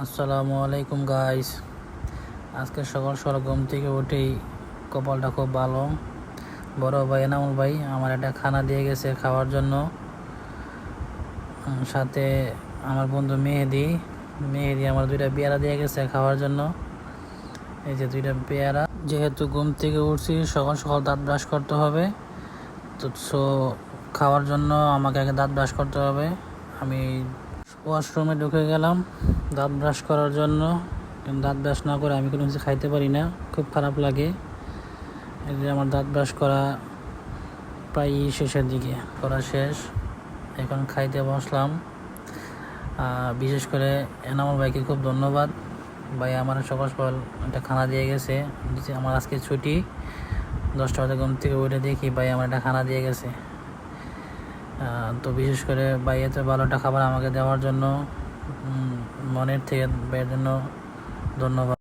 আসসালামু আলাইকুম গাইস। আজকে সকাল সকাল ঘুম থেকে উঠেই কপালটা খুব ভালো। বড় ভাই এনামুল ভাই আমার একটা খানা দিয়ে গেছে খাওয়ার জন্য। সাথে আমার বন্ধু মেহেদি আমার দুইটা পেয়ারা দিয়ে গেছে খাওয়ার জন্য। এই যে দুইটা পেয়ারা। যেহেতু ঘুম থেকে উঠছি সকাল সকাল দাঁত ব্রাশ করতে হবে, তো খাওয়ার জন্য আমাকে আগে দাঁত ব্রাশ করতে হবে। আমি ওয়াশরুমে ঢুকে গেলাম দাঁত ব্রাশ করার জন্য, কিন্তু দাঁত ব্রাশ না করে আমি কোনো কিছু খাইতে পারি না, খুব খারাপ লাগে। এই যে আমার দাঁত ব্রাশ করা প্রায় শেষের দিকে, করা শেষ, এখন খাইতে বসলাম। বিশেষ করে এনামুল ভাইকে খুব ধন্যবাদ। ভাই আমার সকাল সকাল একটা খানা দিয়ে গেছে। আমার আজকে ছুটি, 10টা বাজে ঘুম থেকে উঠে দেখি ভাই আমার একটা খানা দিয়ে গেছে। তো বিশেষ করে ভাই এত ভালো একটা খাবার আমাকে দেওয়ার জন্য মনের থেকে ভাইয়ের জন্য ধন্যবাদ।